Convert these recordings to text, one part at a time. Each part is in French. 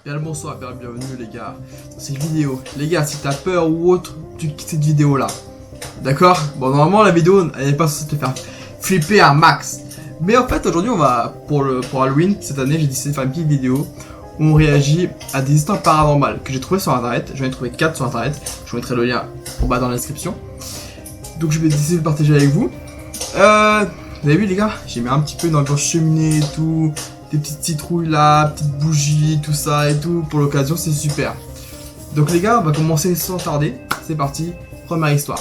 Bien le bonsoir, bienvenue les gars dans cette vidéo. Les gars, si t'as peur ou autre, tu quittes cette vidéo là. D'accord? Bon, normalement la vidéo elle n'est pas censée te faire flipper un max. Mais en fait aujourd'hui on va, pour Halloween, cette année j'ai décidé de faire une petite vidéo où on réagit à des histoires paranormales que j'ai trouvées sur internet. J'en ai trouvé 4 sur internet, je vous mettrai le lien en bas dans la description. Donc je vais décider de partager avec vous. Vous avez vu les gars, j'ai mis un petit peu dans le cheminée et tout. Des petites citrouilles là, petites bougies, tout ça et tout, pour l'occasion, c'est super. Donc les gars, on va commencer sans tarder. C'est parti, première histoire.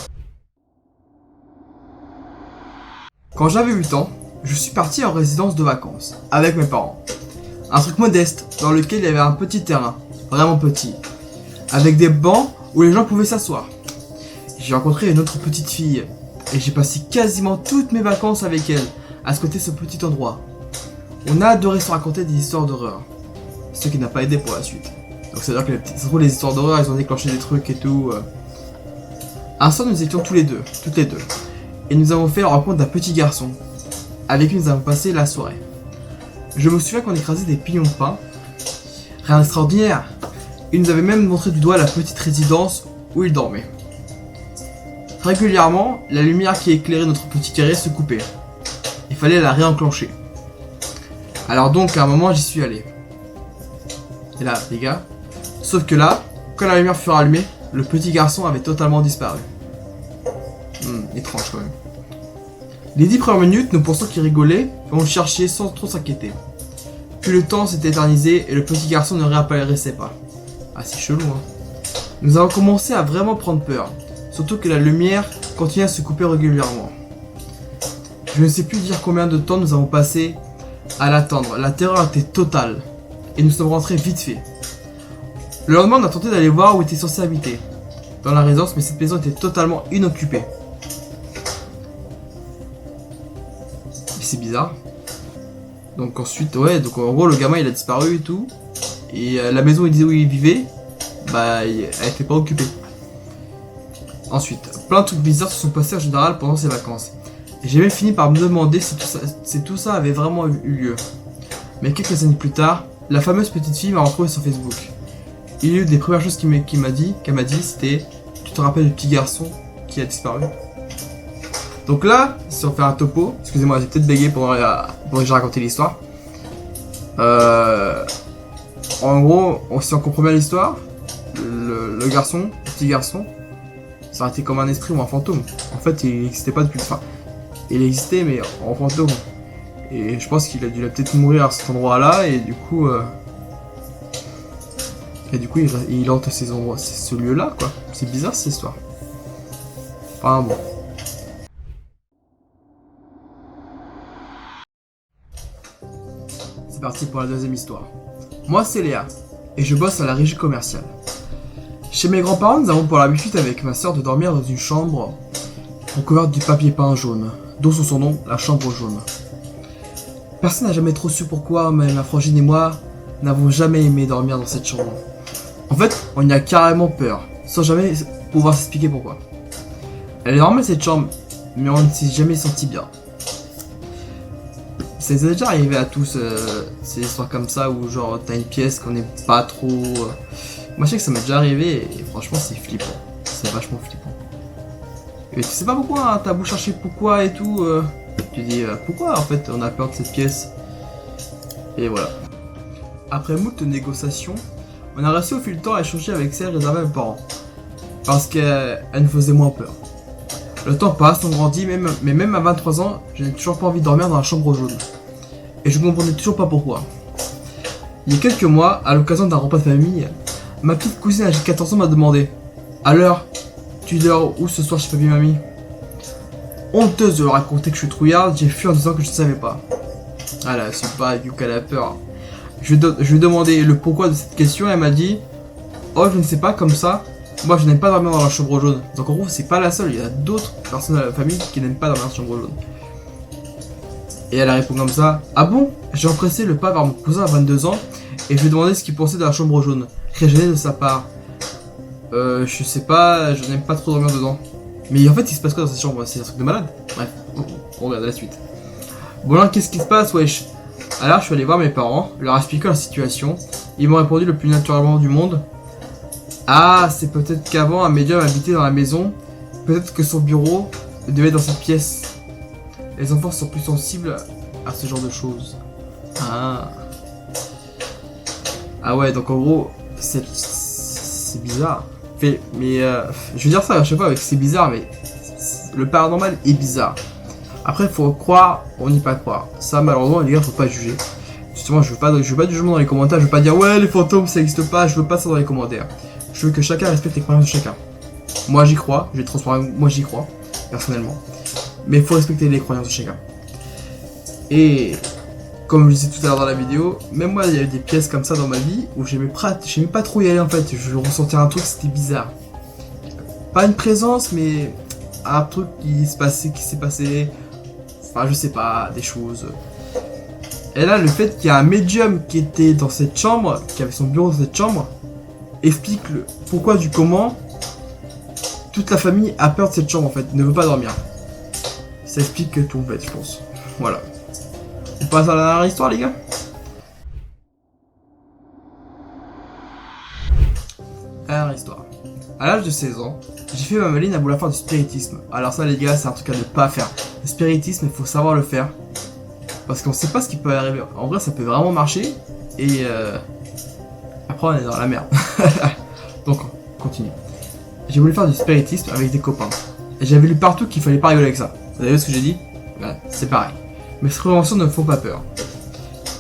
Quand j'avais 8 ans, je suis parti en résidence de vacances, avec mes parents. Un truc modeste, dans lequel il y avait un petit terrain, vraiment petit, avec des bancs où les gens pouvaient s'asseoir. J'ai rencontré une autre petite fille, et j'ai passé quasiment toutes mes vacances avec elle, à ce côté de ce petit endroit. On a adoré se raconter des histoires d'horreur, ce qui n'a pas aidé pour la suite. Donc c'est à dire que les histoires d'horreur, elles ont déclenché des trucs et tout. Un soir, nous étions toutes les deux, et nous avons fait la rencontre d'un petit garçon, avec qui nous avons passé la soirée. Je me souviens qu'on écrasait des pignons de pain, rien d'extraordinaire. Il nous avait même montré du doigt la petite résidence où il dormait. Régulièrement, la lumière qui éclairait notre petit carré se coupait. Il fallait la réenclencher. Alors donc à un moment j'y suis allé. Et là les gars, sauf que là, quand la lumière fut allumée, le petit garçon avait totalement disparu. Étrange quand même. Les 10 premières minutes, nous pensons qu'il rigolait, et on le cherchait sans trop s'inquiéter. Puis le temps s'est éternisé et le petit garçon ne réapparaissait pas. Ah c'est chelou hein. Nous avons commencé à vraiment prendre peur, surtout que la lumière continuait à se couper régulièrement. Je ne sais plus dire combien de temps nous avons passé à l'attendre, la terreur était totale, et nous sommes rentrés vite fait. Le lendemain, on a tenté d'aller voir où était censé habiter, dans la résidence, mais cette maison était totalement inoccupée. C'est bizarre. Donc ensuite, ouais, donc en gros, le gamin il a disparu et tout, et la maison il disait où il vivait, bah, elle était pas occupée. Ensuite, plein de trucs bizarres se sont passés en général pendant ces vacances. J'ai même fini par me demander si tout ça avait vraiment eu lieu. Mais quelques années plus tard, la fameuse petite fille m'a retrouvé sur Facebook. Il y a eu des premières choses qu'elle m'a dit, c'était « Tu te rappelles du petit garçon qui a disparu ?» Donc là, si on fait un topo, excusez-moi, j'ai peut-être bégayé pendant que j'ai raconté l'histoire. En gros, si on comprend bien l'histoire, le petit garçon, ça aurait été comme un esprit ou un fantôme. En fait, il n'existait pas depuis... Enfin, il existait mais en fantôme. Et je pense qu'il a dû peut-être mourir à cet endroit-là et du coup... il hante ces endroits, ce lieu-là quoi. C'est bizarre cette histoire. Enfin bon. C'est parti pour la deuxième histoire. Moi c'est Léa et je bosse à la régie commerciale. Chez mes grands-parents, nous avons pour l'habitude avec ma soeur de dormir dans une chambre recouverte du papier peint jaune, d'où son nom, la chambre jaune. Personne n'a jamais trop su pourquoi, mais ma frangine et moi n'avons jamais aimé dormir dans cette chambre. En fait, on y a carrément peur, sans jamais pouvoir s'expliquer pourquoi. Elle est normale cette chambre, mais on ne s'est jamais senti bien. Ça nous est déjà arrivé à tous, ces histoires comme ça, où genre t'as une pièce qu'on n'est pas trop... Moi je sais que ça m'est déjà arrivé, et franchement c'est flippant, c'est vachement flippant. Et tu sais pas pourquoi, hein, t'as beau chercher pourquoi et tout, tu dis pourquoi en fait on a peur de cette pièce. Et voilà. Après moult négociations, on a réussi au fil du temps à échanger avec celle réservée à mes parents. Parce qu'elle nous faisait moins peur. Le temps passe, on grandit, mais même à 23 ans, je n'ai toujours pas envie de dormir dans la chambre jaune. Et je ne comprenais toujours pas pourquoi. Il y a quelques mois, à l'occasion d'un repas de famille, ma petite cousine âgée de 14 ans m'a demandé « Alors, tu dors où ce soir chez papy et mamie ?» Honteuse de leur raconter que je suis trouillarde, j'ai fui en disant que je ne savais pas. Ah là, c'est pas du qu'elle a peur. Je lui ai demandé le pourquoi de cette question et elle m'a dit « Oh, je ne sais pas, comme ça, moi je n'aime pas dormir dans la chambre jaune. » Donc en gros, c'est pas la seule, il y a d'autres personnes de la famille qui n'aiment pas dormir dans la chambre jaune. Et elle a répondu comme ça « Ah bon ?» J'ai empressé le pas vers mon cousin à 22 ans et je lui ai demandé ce qu'il pensait de la chambre jaune. Très gêné de sa part. Je sais pas, je n'aime pas trop dormir dedans. Mais en fait, il se passe quoi dans cette chambre? C'est un truc de malade. Bref, on regarde la suite. Bon là, qu'est-ce qui se passe, wesh? Alors je suis allé voir mes parents, leur expliquant la situation. Ils m'ont répondu le plus naturellement du monde. Ah, c'est peut-être qu'avant un médium habitait dans la maison. Peut-être que son bureau devait être dans cette pièce. Les enfants sont plus sensibles à ce genre de choses. Ah. Ah ouais, donc en gros, c'est bizarre. Mais je veux dire ça à chaque fois avec c'est bizarre, mais le paranormal est bizarre. Après, faut croire, on n'y pas croire. Ça, malheureusement, les gars, faut pas juger. Justement, je veux pas de jugement dans les commentaires. Je veux pas dire ouais, les fantômes, ça existe pas. Je veux pas ça dans les commentaires. Je veux que chacun respecte les croyances de chacun. Moi, j'y crois. Je vais être transparent. Moi, j'y crois, personnellement. Mais il faut respecter les croyances de chacun. Et comme je disais tout à l'heure dans la vidéo, même moi, il y a eu des pièces comme ça dans ma vie où j'aimais pas trop y aller en fait. Je ressentais un truc, c'était bizarre. Pas une présence, mais un truc qui s'est passé. Enfin, je sais pas, des choses. Et là, le fait qu'il y a un médium qui était dans cette chambre, qui avait son bureau dans cette chambre, explique le pourquoi du comment toute la famille a peur de cette chambre en fait, ne veut pas dormir. Ça explique tout en fait, je pense. Voilà. On passe à la dernière histoire, les gars. Dernière histoire. À l'âge de 16 ans, j'ai fait ma maline à vouloir faire du spiritisme. Alors ça, les gars, c'est un truc à ne pas faire. Le spiritisme, il faut savoir le faire. Parce qu'on sait pas ce qui peut arriver. En vrai, ça peut vraiment marcher. Et après, on est dans la merde. Donc, on continue. J'ai voulu faire du spiritisme avec des copains. Et j'avais lu partout qu'il fallait pas rigoler avec ça. Vous avez vu ce que j'ai dit? Ouais, c'est pareil. Mais ces préventions ne me font pas peur.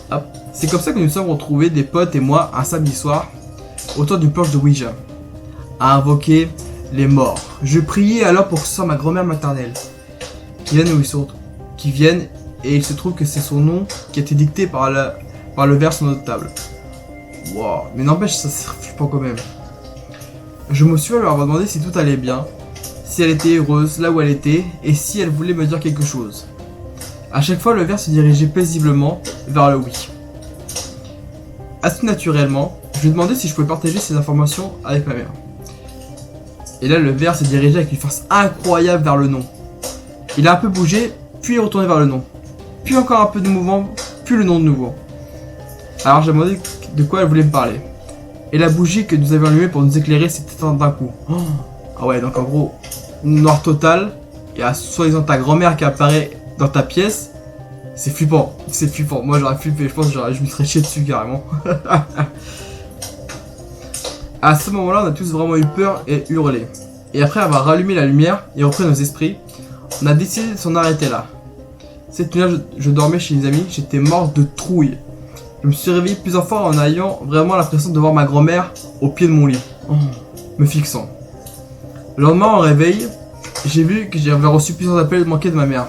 Hop. C'est comme ça que nous nous sommes retrouvés, des potes et moi, un samedi soir, autour d'une planche de Ouija, à invoquer les morts. Je priais alors pour que ce soit ma grand-mère maternelle qui vienne et il se trouve que c'est son nom qui a été dicté par le verre sur notre table. Wow, mais n'empêche, ça c'est flippant quand même. Je me suis leur avoir demandé si tout allait bien, si elle était heureuse là où elle était et si elle voulait me dire quelque chose. À chaque fois, le verre se dirigeait paisiblement vers le oui. Assez naturellement, je lui ai demandé si je pouvais partager ces informations avec ma mère. Et là, le verre s'est dirigé avec une force incroyable vers le non. Il a un peu bougé, puis est retourné vers le non. Puis encore un peu de mouvement, puis le non de nouveau. Alors j'ai demandé de quoi elle voulait me parler. Et la bougie que nous avions allumée pour nous éclairer s'est éteinte d'un coup. Oh. Ah ouais, donc en gros, noir total. Et à soi-disant ta grand-mère qui apparaît dans ta pièce. C'est flippant, c'est flippant. Moi j'aurais flippé, je pense que je me serais chié dessus carrément. À ce moment-là, on a tous vraiment eu peur et hurlé. Et après avoir rallumé la lumière et repris nos esprits, on a décidé de s'en arrêter là. Cette nuit-là, je dormais chez les amis, j'étais mort de trouille. Je me suis réveillé plusieurs fois en ayant vraiment l'impression de voir ma grand-mère au pied de mon lit, me fixant. Le lendemain, au réveil, j'ai vu que j'avais reçu plusieurs appels manqués de ma mère,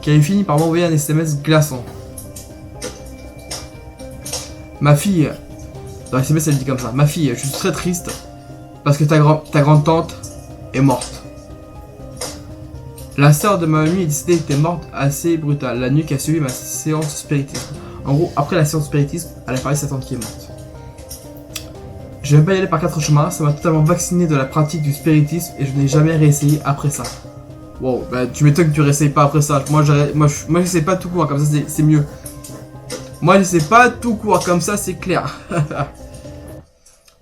qui avait fini par m'envoyer un SMS glaçant. Ma fille, dans SMS elle dit comme ça, ma fille, je suis très triste parce que ta grande-tante est morte. La sœur de ma mamie est décédée, était morte assez brutale la nuit qui a suivi ma séance de spiritisme. En gros, après la séance de spiritisme, elle a parlé de sa tante qui est morte. Je vais pas y aller par 4 chemins, ça m'a totalement vacciné de la pratique du spiritisme et je n'ai jamais réessayé après ça. Wow, bah tu m'étonnes que tu réessayes pas après ça. Moi j'essaie pas tout court comme ça, c'est mieux. Moi j'essaie pas tout court comme ça, c'est clair.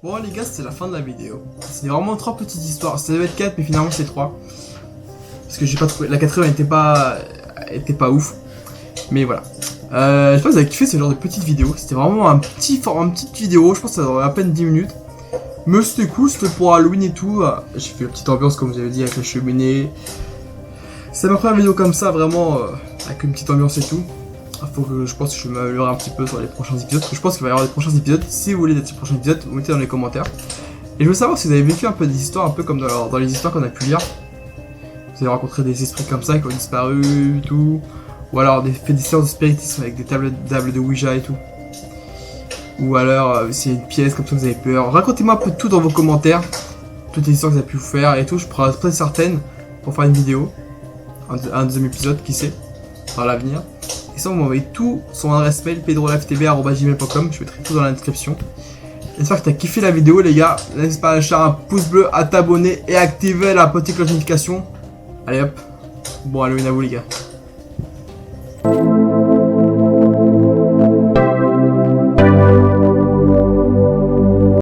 Bon les gars, c'est la fin de la vidéo. C'est vraiment 3 petites histoires. Ça devait être 4 mais finalement c'est 3. Parce que j'ai pas trouvé. La 4ème était pas ouf. Mais voilà. Je sais pas si vous avez kiffé ce genre de petite vidéo. C'était vraiment une petite vidéo. Je pense que ça aurait à peine 10 minutes. Mais c'était cool, c'était pour Halloween et tout. J'ai fait une petite ambiance comme vous avez dit avec la cheminée. C'est ma première vidéo comme ça, vraiment avec une petite ambiance et tout. Je pense que je vais m'améliorer un petit peu sur les prochains épisodes. Parce que je pense qu'il va y avoir des prochains épisodes. Si vous voulez des prochains épisodes, vous mettez dans les commentaires. Et je veux savoir si vous avez vécu un peu des histoires, un peu comme dans les histoires qu'on a pu lire. Vous avez rencontré des esprits comme ça qui ont disparu et tout. Ou alors fait des séances de spiritisme avec des tables de Ouija et tout. Ou alors s'il y a une pièce comme ça que vous avez peur. Racontez-moi un peu tout dans vos commentaires. Toutes les histoires que vous avez pu faire et tout. Je prends très certaines pour faire une vidéo. Un deuxième épisode, qui sait, dans l'avenir. Et ça, vous m'envoyez tout sur mon adresse mail pedrolaftv@gmail.com. Je mettrai tout dans la description. J'espère que tu as kiffé la vidéo, les gars. N'hésite pas à lâcher un pouce bleu, à t'abonner et à activer la petite cloche de notification. Allez hop. Bon Halloween à vous, les gars.